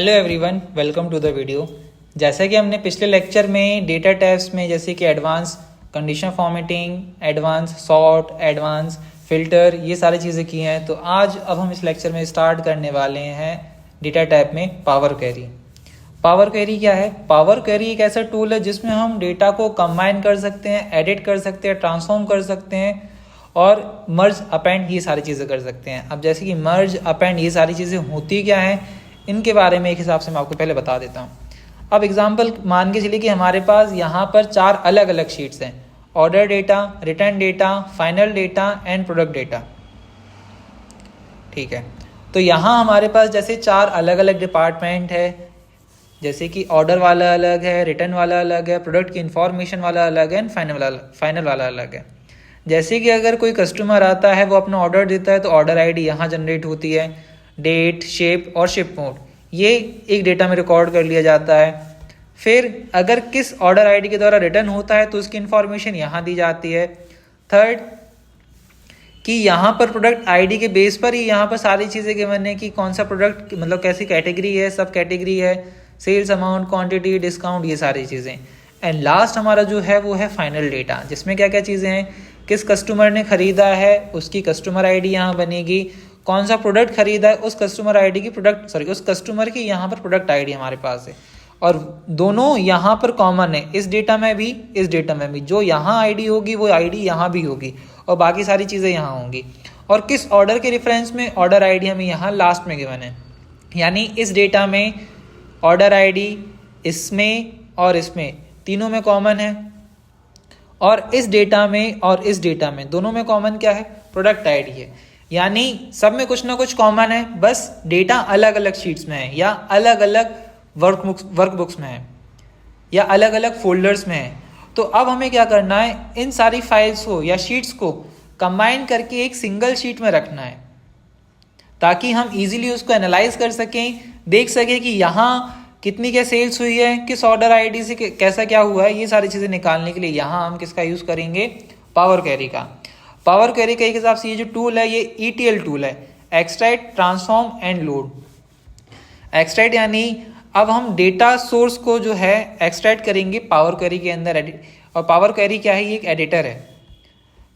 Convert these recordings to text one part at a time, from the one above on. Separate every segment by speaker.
Speaker 1: Hello everyone, welcome to the video. जैसा कि हमने पिछले लेक्चर में डेटा टाइप्स में जैसे कि advance condition formatting, advance sort, advance filter, ये सारी चीज़ें की हैं, तो आज अब हम इस लेक्चर में स्टार्ट करने वाले हैं डेटा टाइप में पावर क्वेरी। पावर क्वेरी क्या है? पावर क्वेरी एक ऐसा टूल है जिसमें हम डेटा को कंबाइन कर सकते हैं, एडिट कर सकते हैं, ट्रांसफॉर्म कर सकते हैं और मर्ज अपेंड, ये सारी चीज़ें कर सकते हैं। अब जैसे कि मर्ज अपेंड ये सारी चीज़ें होती क्या हैं, इनके बारे में एक हिसाब से मैं आपको पहले बता देता हूँ। अब एग्जांपल मान के चलिए कि हमारे पास यहाँ पर 4 अलग अलग शीट्स हैं: order data, return data, final data and product data. ठीक है, तो यहाँ हमारे पास जैसे 4 अलग अलग डिपार्टमेंट है, जैसे कि ऑर्डर वाला अलग है, रिटर्न वाला अलग है, प्रोडक्ट की इंफॉर्मेशन वाला अलग है एंड फाइनल वाला अलग है। जैसे कि अगर कोई कस्टमर आता है, वो अपना ऑर्डर देता है, तो ऑर्डर आईडी यहाँ जनरेट होती है, डेट, शेप और शिप मोड ये एक डेटा में रिकॉर्ड कर लिया जाता है। फिर अगर किस ऑर्डर आईडी के द्वारा रिटर्न होता है तो उसकी इंफॉर्मेशन यहाँ दी जाती है। थर्ड, कि यहाँ पर प्रोडक्ट आईडी के बेस पर ही यहाँ पर सारी चीज़ें गिवन है कि कौन सा प्रोडक्ट, मतलब कैसी कैटेगरी है, सब कैटेगरी है, सेल्स अमाउंट, क्वांटिटी, डिस्काउंट, ये सारी चीज़ें। एंड लास्ट हमारा जो है वो है फाइनल डेटा, जिसमें क्या क्या चीज़ें हैं, किस कस्टमर ने खरीदा है उसकी कस्टमर आईडी यहाँ बनेगी, कौन सा प्रोडक्ट खरीदा है उस कस्टमर आईडी की उस कस्टमर की यहाँ पर प्रोडक्ट आईडी हमारे पास है, और दोनों यहाँ पर कॉमन है, इस डेटा में भी इस डेटा में भी। जो यहाँ आईडी होगी वो आईडी यहाँ भी होगी और बाकी सारी चीज़ें यहाँ होंगी। और किस ऑर्डर के रेफरेंस में ऑर्डर आईडी हमें यहाँ लास्ट में गिवन है, यानी इस डेटा में ऑर्डर आईडी इसमें और इसमें तीनों में कॉमन है, और इस डेटा में और इस डेटा में दोनों में कॉमन क्या है? प्रोडक्ट आईडी है। यानी सब में कुछ ना कुछ कॉमन है, बस डेटा अलग अलग शीट्स में है, या अलग अलग वर्कबुक्स में है, या अलग अलग फोल्डर्स में है। तो अब हमें क्या करना है, इन सारी फाइल्स को या शीट्स को कंबाइन करके एक सिंगल शीट में रखना है, ताकि हम इजीली उसको एनालाइज कर सकें, देख सकें कि यहाँ कितनी क्या सेल्स हुई है, किस ऑर्डर आईडी से कैसा क्या हुआ है। ये सारी चीज़ें निकालने के लिए यहाँ हम किसका यूज़ करेंगे? पावर क्वेरी का। पावर क्वेरी के एक हिसाब से ये जो टूल है ये ETL टूल है, extract, transform and load. Extract यानी अब हम डेटा सोर्स को जो है एक्सट्रैक्ट करेंगे पावर क्वेरी के अंदर, और पावर क्वेरी क्या है? ये एक एडिटर है।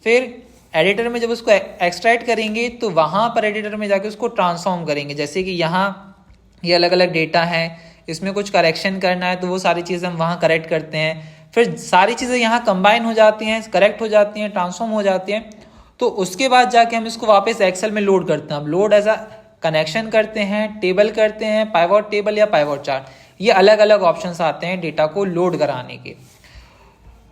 Speaker 1: फिर एडिटर में जब उसको एक्सट्रैक्ट करेंगे तो वहाँ पर एडिटर में जाके उसको ट्रांसफॉर्म करेंगे। जैसे कि यहाँ ये अलग अलग डेटा है, इसमें कुछ करेक्शन करना है तो वो सारी चीज़ें हम वहाँ करेक्ट करते हैं। फिर सारी चीज़ें यहाँ कंबाइन हो जाती हैं, करेक्ट हो जाती हैं, ट्रांसफॉर्म हो जाती हैं, तो उसके बाद जाके हम इसको वापस एक्सेल में लोड करते हैं। अब लोड एज अ कनेक्शन करते हैं, टेबल करते हैं, पाइवट टेबल या पाइवट चार्ट, ये अलग अलग ऑप्शंस आते हैं डेटा को लोड कराने के।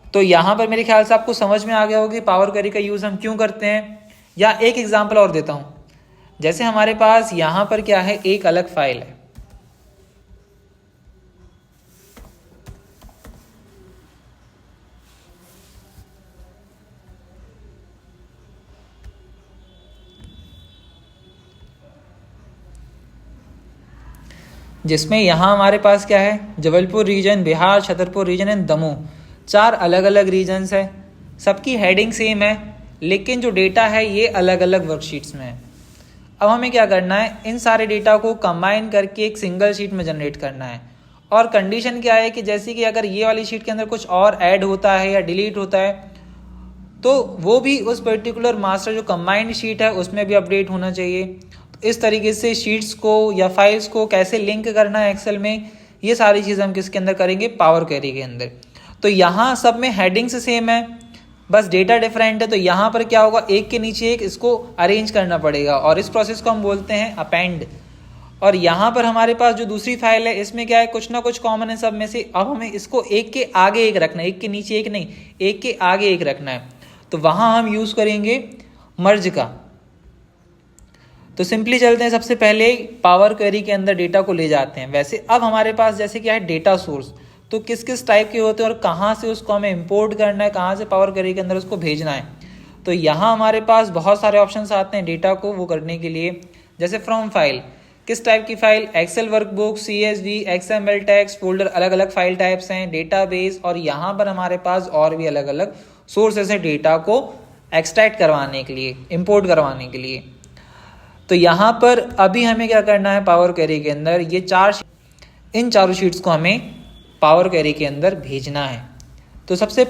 Speaker 1: तो यहाँ पर मेरे ख्याल से आपको समझ में आ गया होगा कि पावर क्वेरी का यूज़ हम क्यों करते हैं। या एक एग्जाम्पल और देता हूँ, जैसे हमारे पास यहाँ पर क्या है, एक अलग फाइल है, जिसमें यहाँ हमारे पास क्या है, Jabalpur region, Bihar, Chhatarpur region and Damoh, 4 अलग अलग रीजन्स है। सबकी हेडिंग सेम है, लेकिन जो डेटा है ये अलग अलग वर्कशीट्स में है। अब हमें क्या करना है, इन सारे डेटा को कंबाइन करके एक सिंगल शीट में जनरेट करना है। और कंडीशन क्या है कि जैसे कि अगर ये वाली शीट के अंदर कुछ और ऐड होता है या डिलीट होता है तो वो भी उस पर्टिकुलर मास्टर जो कंबाइंड शीट है उसमें भी अपडेट होना चाहिए। तो इस तरीके से शीट्स को या फाइल्स को कैसे लिंक करना है एक्सेल में, ये सारी चीज़ें हम किसके अंदर करेंगे? पावर क्वेरी के अंदर। तो यहाँ सब में हेडिंग्स सेम है, बस डेटा डिफरेंट है। तो यहाँ पर क्या होगा, एक के नीचे एक इसको अरेंज करना पड़ेगा, और इस प्रोसेस को हम बोलते हैं अपेंड। और यहाँ पर हमारे पास जो दूसरी फाइल है इसमें क्या है, कुछ ना कुछ कॉमन है सब में से। अब हमें इसको एक के आगे एक रखना है, एक के नीचे एक नहीं, एक के आगे एक रखना है। तो वहाँ हम यूज़ करेंगे मर्ज का। तो सिंपली चलते हैं, सबसे पहले पावर क्वेरी के अंदर डेटा को ले जाते हैं। वैसे अब हमारे पास जैसे क्या है डेटा सोर्स, तो किस किस टाइप के होते हैं और कहाँ से उसको हमें इंपोर्ट करना है, कहाँ से पावर क्वेरी के अंदर उसको भेजना है। तो यहाँ हमारे पास बहुत सारे ऑप्शंस आते हैं डेटा को वो करने के लिए। जैसे फ्रॉम फाइल, किस टाइप की file, Excel workbook, CSV, XML text, folder, अलग अलग फाइल टाइप्स हैं, डेटाबेस, और यहाँ पर हमारे पास और भी अलग अलग सोर्सेस हैं डेटा को एक्सट्रैक्ट करवाने के लिए, इंपोर्ट करवाने के लिए। तो यहाँ पर अभी हमें क्या करना है, पावर क्वेरी के अंदर ये 4 इन चारों शीट्स को हमें पावर क्वेरी के अंदर भेजना है। तो सबसे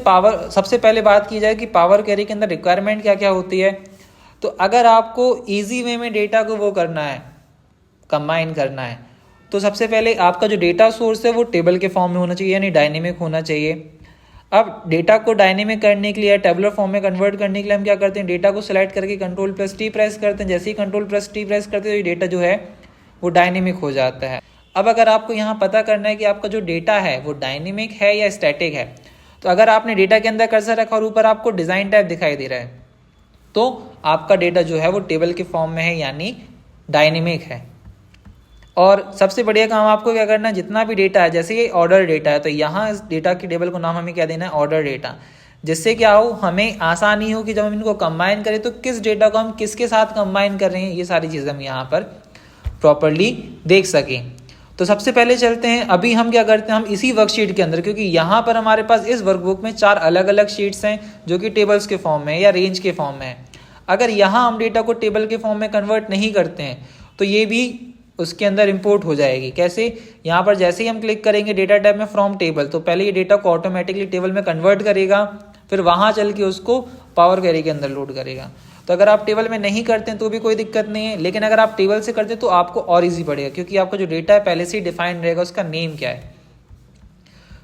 Speaker 1: पहले बात की जाए कि पावर क्वेरी के अंदर रिक्वायरमेंट क्या क्या होती है। तो अगर आपको ईजी वे में डेटा को वो करना है, कंबाइन करना है, तो सबसे पहले आपका जो डेटा सोर्स है वो टेबल के फॉर्म में होना चाहिए, यानी डायनेमिक होना चाहिए। अब डेटा को डायनेमिक करने के लिए, टेबुलर फॉर्म में कन्वर्ट करने के लिए हम क्या करते हैं, डेटा को सिलेक्ट करके Ctrl+T प्रेस करते हैं। जैसे ही Ctrl+T प्रेस करते हैं तो ये डेटा जो है वो डायनेमिक हो जाता है। अब अगर आपको यहाँ पता करना है कि आपका जो डेटा है वो डायनेमिक है या स्टैटिक है, तो अगर आपने डेटा के अंदर कर्सर रखा और ऊपर आपको डिज़ाइन टाइप दिखाई दे रहा है, तो आपका डेटा जो है वो टेबल के फॉर्म में है, यानी डायनेमिक है। और सबसे बढ़िया काम आपको क्या करना है, जितना भी डेटा है, जैसे ये ऑर्डर डेटा है, तो यहाँ इस डेटा की टेबल को नाम हमें क्या देना है, ऑर्डर डेटा। जिससे क्या हो, हमें आसानी हो कि जब हम इनको कंबाइन करें तो किस डेटा को हम किसके साथ कंबाइन कर रहे हैं, ये सारी चीज़ें हम यहाँ पर प्रॉपरली देख सकें। तो सबसे पहले चलते हैं, अभी हम क्या करते हैं, हम इसी वर्कशीट के अंदर, क्योंकि यहाँ पर हमारे पास इस वर्कबुक में 4 अलग अलग शीट्स हैं जो कि टेबल्स के फॉर्म में या रेंज के फॉर्म में है। अगर यहाँ हम डेटा को टेबल के फॉर्म में कन्वर्ट नहीं करते हैं तो ये भी उसके अंदर इंपोर्ट हो जाएगी। कैसे, यहाँ पर जैसे ही हम क्लिक करेंगे डेटा टैब में फ्रॉम टेबल, तो पहले ये डेटा को ऑटोमेटिकली टेबल में कन्वर्ट करेगा, फिर वहाँ चल के उसको पावर क्वेरी के अंदर लोड करेगा। तो अगर आप टेबल में नहीं करते हैं तो भी कोई दिक्कत नहीं है, लेकिन अगर आप टेबल से करते हैं तो आपको और ईजी पड़ेगा, क्योंकि आपका जो डेटा है पहले से ही डिफाइन रहेगा, उसका नेम क्या है।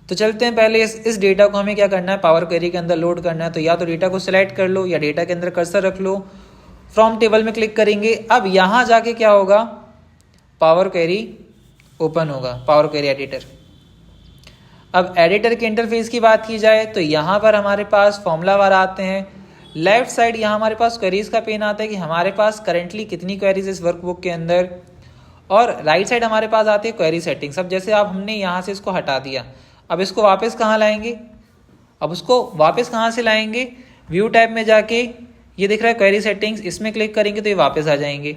Speaker 1: तो चलते हैं, पहले इस डेटा को हमें क्या करना है, पावर क्वेरी के अंदर लोड करना है। तो या तो डेटा को सिलेक्ट कर लो या डेटा के अंदर कर्सर रख लो, फ्रॉम टेबल में क्लिक करेंगे। अब यहाँ जाके क्या होगा, पावर क्वेरी ओपन होगा, पावर क्वेरी एडिटर। अब एडिटर के इंटरफेस की बात की जाए तो यहाँ पर हमारे पास फॉर्मूला बार आते हैं। लेफ्ट साइड यहाँ हमारे पास क्वेरीज का पेन आता है कि हमारे पास करेंटली कितनी क्वेरीज इस वर्कबुक के अंदर, और राइट साइड हमारे पास आती है क्वेरी सेटिंग्स। अब जैसे आप हमने यहाँ से इसको हटा दिया, अब इसको वापस कहाँ लाएंगे, अब उसको वापस कहाँ से लाएंगे, व्यू टैब में जाके ये दिख रहा है क्वेरी सेटिंग्स, इसमें क्लिक करेंगे तो ये वापस आ जाएंगे।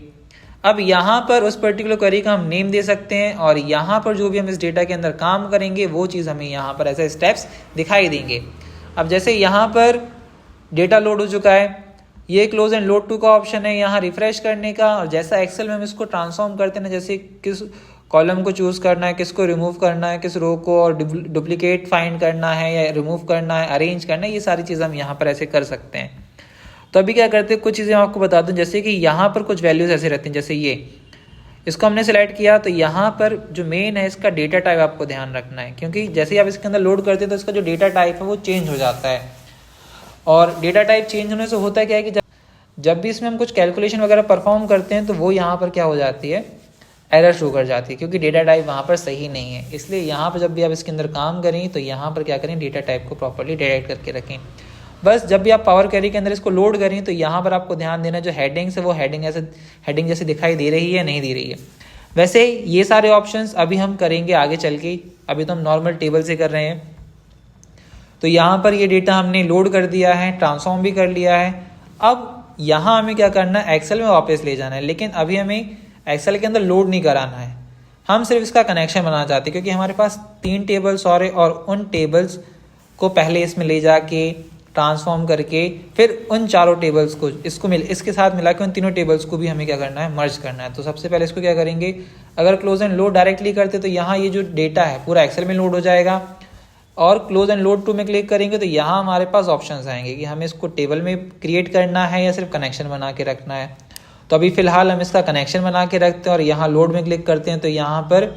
Speaker 1: अब यहाँ पर उस पर्टिकुलर क्वेरी का हम नेम दे सकते हैं, और यहाँ पर जो भी हम इस डेटा के अंदर काम करेंगे वो चीज़ हमें यहाँ पर ऐसे स्टेप्स दिखाई देंगे। अब जैसे यहाँ पर डेटा लोड हो चुका है, ये क्लोज एंड लोड टू का ऑप्शन है यहाँ रिफ्रेश करने का, और जैसा एक्सेल में हम इसको ट्रांसफॉर्म करते हैं, जैसे किस कॉलम को चूज़ करना है, किसको रिमूव करना है, किस रो को, और डुप्लीकेट फाइंड करना है या रिमूव करना है, अरेंज करना है, ये सारी चीज़ें हम यहाँ पर ऐसे कर सकते हैं। तो अभी क्या करते हैं, कुछ चीज़ें आपको बता दूं, जैसे कि यहाँ पर कुछ वैल्यूज़ ऐसे रहती हैं, जैसे ये, इसको हमने सेलेक्ट किया तो यहाँ पर जो मेन है इसका डेटा टाइप आपको ध्यान रखना है, क्योंकि जैसे ही आप इसके अंदर लोड करते हैं तो इसका जो डेटा टाइप है वो चेंज हो जाता है। और डेटा टाइप चेंज होने से होता क्या है कि जब भी इसमें हम कुछ कैलकुलेशन वगैरह परफॉर्म करते हैं तो वो यहाँ पर क्या हो जाती है, एरर शो कर जाती है, क्योंकि डेटा टाइप वहाँ पर सही नहीं है। इसलिए यहाँ पर जब भी आप इसके अंदर काम करें तो यहाँ पर क्या करें, डेटा टाइप को प्रॉपरली डायरेक्ट करके रखें। बस जब भी आप पावर क्वेरी के अंदर इसको लोड करें तो यहाँ पर आपको ध्यान देना, जो हेडिंग्स है वो हेडिंग जैसे दिखाई दे रही है नहीं दे रही है। वैसे ये सारे ऑप्शंस अभी हम करेंगे आगे चल के, अभी तो हम नॉर्मल टेबल से कर रहे हैं। तो यहाँ पर ये डेटा हमने लोड कर दिया है, ट्रांसफॉर्म भी कर लिया है। अब यहाँ हमें क्या करना है, एक्सेल में वापस ले जाना है, लेकिन अभी हमें एक्सेल के अंदर लोड नहीं कराना है, हम सिर्फ इसका कनेक्शन बनाना चाहते हैं, क्योंकि हमारे पास 3 टेबल्स और उन टेबल्स को पहले इसमें ले जाके ट्रांसफॉर्म करके फिर उन चारों टेबल्स को इसके साथ मिला के उन तीनों टेबल्स को भी हमें क्या करना है, मर्ज करना है। तो सबसे पहले इसको क्या करेंगे, अगर क्लोज एंड लोड डायरेक्टली करते तो यहाँ ये जो डेटा है पूरा एक्सेल में लोड हो जाएगा, और क्लोज एंड लोड टू में क्लिक करेंगे तो यहाँ हमारे पास ऑप्शंस आएंगे कि हमें इसको टेबल में क्रिएट करना है या सिर्फ कनेक्शन बना के रखना है। तो अभी फिलहाल हम इसका कनेक्शन बना के रखते हैं और यहाँ लोड में क्लिक करते हैं तो यहाँ पर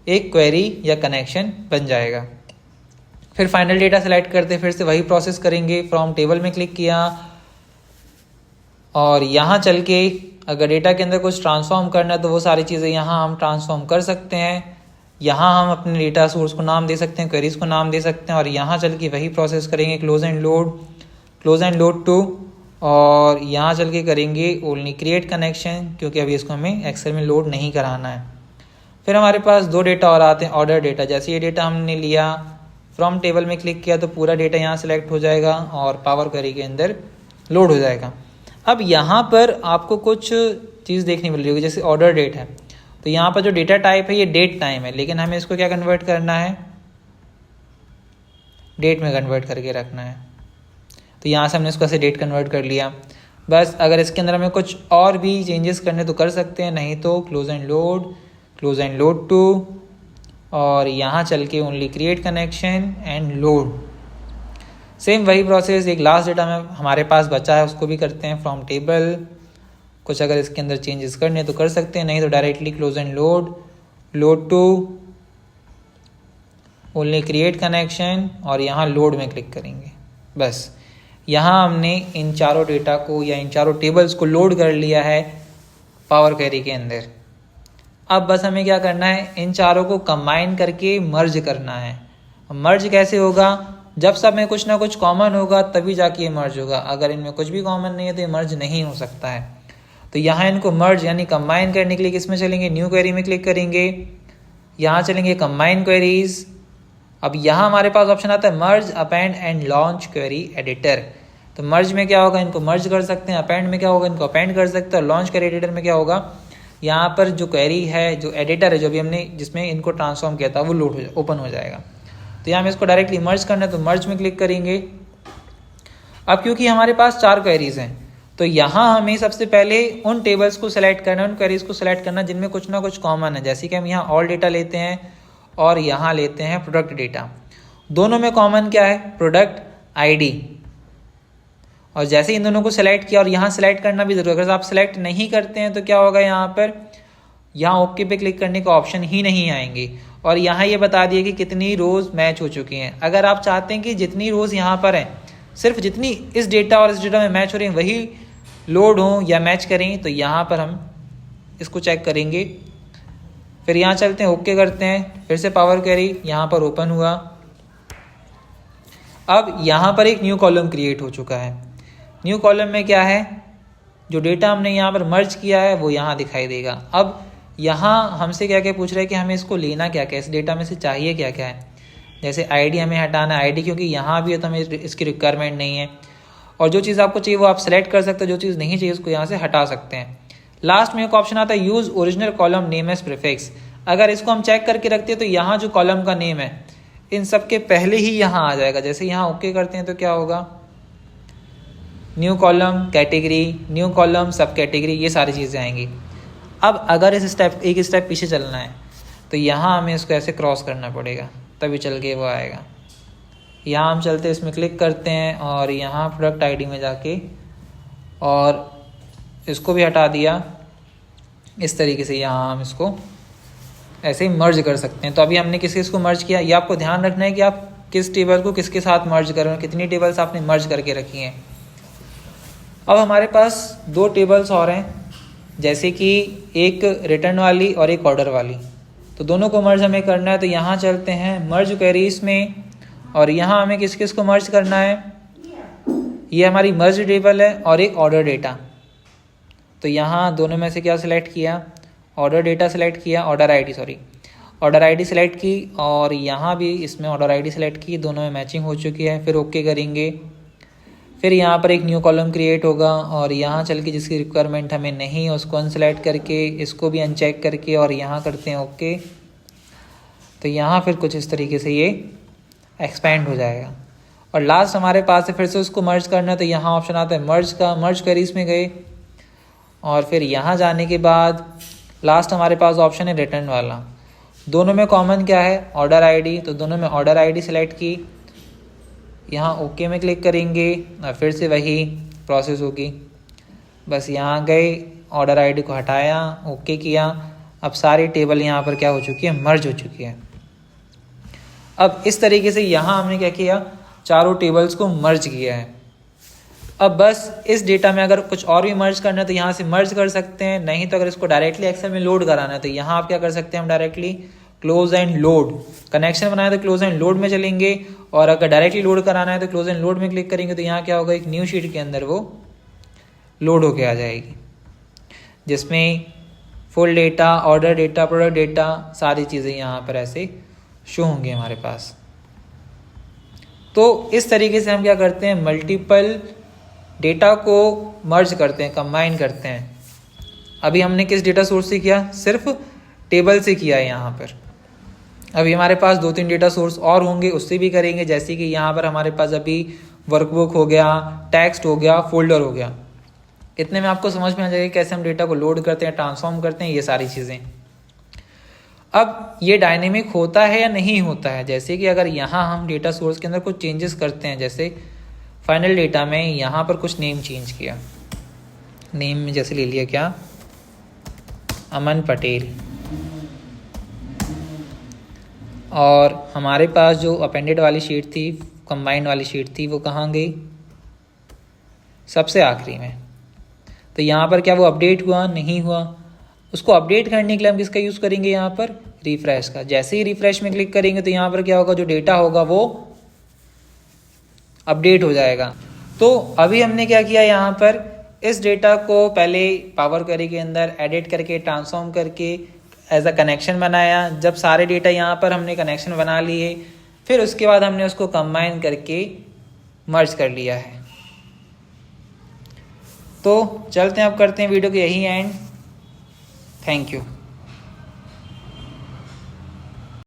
Speaker 1: एक क्वेरी या कनेक्शन बन जाएगा। फिर फाइनल डेटा सेलेक्ट करते, फिर से वही प्रोसेस करेंगे, फ्रॉम टेबल में क्लिक किया और यहाँ चल के अगर डेटा के अंदर कुछ ट्रांसफॉर्म करना है तो वो सारी चीज़ें यहाँ हम ट्रांसफॉर्म कर सकते हैं। यहाँ हम अपने डेटा सोर्स को नाम दे सकते हैं, क्वेरीज को नाम दे सकते हैं, और यहाँ चल के वही प्रोसेस करेंगे, क्लोज एंड लोड टू, और यहाँ चल के करेंगे ओनली क्रिएट कनेक्शन, क्योंकि अभी इसको हमें एक्सेल में लोड नहीं कराना है। फिर हमारे पास 2 डेटा और आते हैं, ऑर्डर डेटा। जैसे ये डेटा हमने लिया, फ्रॉम टेबल में क्लिक किया तो पूरा डेटा यहाँ सेलेक्ट हो जाएगा और पावर क्वेरी के अंदर लोड हो जाएगा। अब यहाँ पर आपको कुछ चीज़ देखने मिल रही होगी, जैसे ऑर्डर डेट है, तो यहाँ पर जो डेटा टाइप है ये डेट टाइम है, लेकिन हमें इसको क्या कन्वर्ट करना है, डेट में कन्वर्ट करके रखना है। तो यहाँ से हमने इसको ऐसे डेट कन्वर्ट कर लिया। बस अगर इसके अंदर हमें कुछ और भी चेंजेस करने तो कर सकते हैं, नहीं तो क्लोज एंड लोड टू, और यहाँ चल के only create connection and load. Same वही प्रोसेस एक लास्ट डेटा में हमारे पास बचा है उसको भी करते हैं फ्रॉम टेबल। कुछ अगर इसके अंदर चेंजेस करने तो कर सकते हैं, नहीं तो directly close and load to only create connection और यहाँ लोड में क्लिक करेंगे। बस यहाँ हमने इन चारों डेटा को या इन चारों टेबल्स को लोड कर लिया है पावर क्वेरी के अंदर। अब बस हमें क्या करना है, इन चारों को कंबाइन करके मर्ज करना है। मर्ज कैसे होगा, जब सब में कुछ ना कुछ कॉमन होगा तभी जाके ये मर्ज होगा। अगर इनमें कुछ भी कॉमन नहीं है तो ये मर्ज नहीं हो सकता है। तो यहाँ इनको मर्ज यानी कंबाइन करने के लिए किस में चलेंगे, न्यू क्वेरी में क्लिक करेंगे, यहाँ चलेंगे कंबाइन क्वेरीज। अब यहाँ हमारे पास ऑप्शन आता है merge, append and launch query editor. तो मर्ज में क्या होगा, इनको मर्ज कर सकते हैं, अपेंड में क्या होगा, इनको अपेंड कर सकते हैं, और लॉन्च क्वेरी एडिटर में क्या होगा, यहाँ पर जो क्वेरी है, जो एडिटर है, जो भी हमने जिसमें इनको ट्रांसफॉर्म किया था वो लोड हो ओपन हो जाएगा। तो यहाँ में इसको डायरेक्टली मर्ज करना है तो मर्ज में क्लिक करेंगे। अब क्योंकि हमारे पास 4 क्वेरीज हैं तो यहाँ हमें सबसे पहले उन टेबल्स को सिलेक्ट करना है, उन क्वेरीज को सिलेक्ट करना जिनमें कुछ ना कुछ कॉमन है। जैसे कि हम यहाँ ऑल डेटा लेते हैं और यहाँ लेते हैं प्रोडक्ट डेटा। दोनों में कॉमन क्या है, प्रोडक्ट आईडी। और जैसे इन दोनों को सिलेक्ट किया और यहाँ सिलेक्ट करना भी जरूरी है। अगर आप सिलेक्ट नहीं करते हैं तो क्या होगा, यहाँ पर यहाँ ओके पे क्लिक करने का ऑप्शन ही नहीं आएंगे। और यहाँ ये बता दिए कि कितनी रोज मैच हो चुकी हैं। अगर आप चाहते हैं कि जितनी रोज यहाँ पर हैं सिर्फ जितनी इस डेटा और इस डेटा में मैच हो रही हैं वही लोड हो या मैच करें, तो यहाँ पर हम इसको चेक करेंगे। फिर यहाँ चलते हैं, ओके करते हैं, फिर से पावर क्वेरी यहाँ पर ओपन हुआ। अब यहाँ पर एक न्यू कॉलम क्रिएट हो चुका है। न्यू कॉलम में क्या है, जो डेटा हमने यहाँ पर मर्ज किया है वो यहाँ दिखाई देगा। अब यहाँ हमसे क्या क्या पूछ रहा है कि हमें इसको लेना क्या क्या, इस डेटा में से चाहिए क्या क्या है। जैसे आईडी हमें हटाना है, आईडी क्योंकि यहाँ भी है तो हमें इसकी रिक्वायरमेंट नहीं है। और जो चीज़ आपको चाहिए वो आप सेलेक्ट कर सकते हो, जो चीज़ नहीं चाहिए उसको यहाँ से हटा सकते हैं। लास्ट में एक ऑप्शन आता है use original column name as prefix. अगर इसको हम चेक करके रखते हैं तो यहाँ जो कॉलम का नेम है इन सब के पहले ही यहाँ आ जाएगा। जैसे यहाँ ओके करते हैं तो क्या होगा, new column category, new column सब कैटेगरी, ये सारी चीज़ें आएंगी। अब अगर इस स्टेप एक स्टेप पीछे चलना है तो यहाँ हमें इसको ऐसे क्रॉस करना पड़ेगा तभी चल के वो आएगा। यहाँ हम चलते इसमें क्लिक करते हैं और यहाँ प्रोडक्ट आईडी में जाके और इसको भी हटा दिया। इस तरीके से यहाँ हम इसको ऐसे ही मर्ज कर सकते हैं। तो अभी हमने किस किस को मर्ज किया, ये आपको ध्यान रखना है कि आप किस टेबल को किसके साथ मर्ज कर रहे हो, कितनी टेबल्स आपने मर्ज करके रखी हैं। अब हमारे पास 2 टेबल्स और हैं, जैसे कि एक रिटर्न वाली और एक ऑर्डर वाली। तो दोनों को मर्ज हमें करना है। तो यहाँ चलते हैं मर्ज क्वेरीज में और यहाँ हमें किस किस को मर्ज करना है, ये हमारी मर्ज टेबल है और एक ऑर्डर डेटा। तो यहाँ दोनों में से क्या सिलेक्ट किया, ऑर्डर डेटा सिलेक्ट किया, ऑर्डर आईडी सिलेक्ट की और यहाँ भी इसमें ऑर्डर आईडी सिलेक्ट की, दोनों में मैचिंग हो चुकी है। फिर ओके करेंगे। फिर यहाँ पर एक न्यू कॉलम क्रिएट होगा और यहाँ चल के जिसकी रिक्वायरमेंट हमें नहीं है उसको अनसेलेक्ट करके इसको भी अनचेक करके और यहाँ करते हैं ओके। तो यहाँ फिर कुछ इस तरीके से ये एक्सपेंड हो जाएगा। और लास्ट हमारे पास है फिर से उसको मर्ज करना। तो यहाँ ऑप्शन आता है मर्ज का, मर्ज क्वेरीज में गए और फिर यहाँ जाने के बाद लास्ट हमारे पास ऑप्शन है रिटर्न वाला। दोनों में कॉमन क्या है, ऑर्डर आईडी। तो दोनों में ऑर्डर आईडी सेलेक्ट की, यहाँ ओके में क्लिक करेंगे और फिर से वही प्रोसेस होगी। बस यहाँ गए, ऑर्डर आईडी को हटाया, ओके किया। अब सारी टेबल यहाँ पर क्या हो चुकी है, मर्ज हो चुकी है। अब इस तरीके से यहाँ हमने क्या किया, चारों टेबल्स को मर्ज किया है। अब बस इस डेटा में अगर कुछ और भी मर्ज करना है तो यहाँ से मर्ज कर सकते हैं, नहीं तो अगर इसको डायरेक्टली एक्सेल में लोड कराना है तो यहाँ आप क्या कर सकते हैं, हम directly close and load, connection बनाए तो क्लोज एंड लोड में चलेंगे। और अगर डायरेक्टली लोड कराना है तो क्लोज एंड लोड में क्लिक करेंगे। तो यहाँ क्या होगा, एक न्यू शीट के अंदर वो लोड होके आ जाएगी, जिसमें full data, order data, product data, सारी चीज़ें यहाँ पर ऐसे शो होंगे हमारे पास। तो इस तरीके से हम क्या करते हैं, मल्टीपल डेटा को मर्ज करते हैं, कंबाइन करते हैं। अभी हमने किस डेटा सोर्स से किया, सिर्फ टेबल से किया है यहाँ पर। अभी हमारे पास 2-3 डेटा सोर्स और होंगे, उससे भी करेंगे। जैसे कि यहाँ पर हमारे पास अभी वर्कबुक हो गया, टेक्स्ट हो गया, फोल्डर हो गया। इतने में आपको समझ में आ जाएगा कैसे हम डेटा को लोड करते हैं, ट्रांसफॉर्म करते हैं, ये सारी चीज़ें। अब ये डायनेमिक होता है या नहीं होता है, जैसे कि अगर यहाँ हम डेटा सोर्स के अंदर कुछ चेंजेस करते हैं, जैसे फाइनल डेटा में यहाँ पर कुछ नेम चेंज किया, नेम में जैसे ले लिया क्या, अमन पटेल, और हमारे पास जो अपेंडेड वाली शीट थी, कंबाइंड वाली शीट थी, वो कहाँ गई, सबसे आखिरी में। तो यहाँ पर क्या वो अपडेट हुआ, नहीं हुआ। उसको अपडेट करने के लिए हम किसका यूज़ करेंगे, यहाँ पर रिफ्रेश का। जैसे ही रिफ्रेश में क्लिक करेंगे तो यहाँ पर क्या होगा, जो डेटा होगा वो अपडेट हो जाएगा। तो अभी हमने क्या किया, यहाँ पर इस डेटा को पहले पावर क्वेरी के अंदर एडिट करके ट्रांसफॉर्म करके एज अ कनेक्शन बनाया। जब सारे डेटा यहाँ पर हमने कनेक्शन बना लिए, फिर उसके बाद हमने उसको कंबाइन करके मर्ज कर लिया है। तो चलते हैं, अब करते हैं वीडियो को यही एंड। Thank you.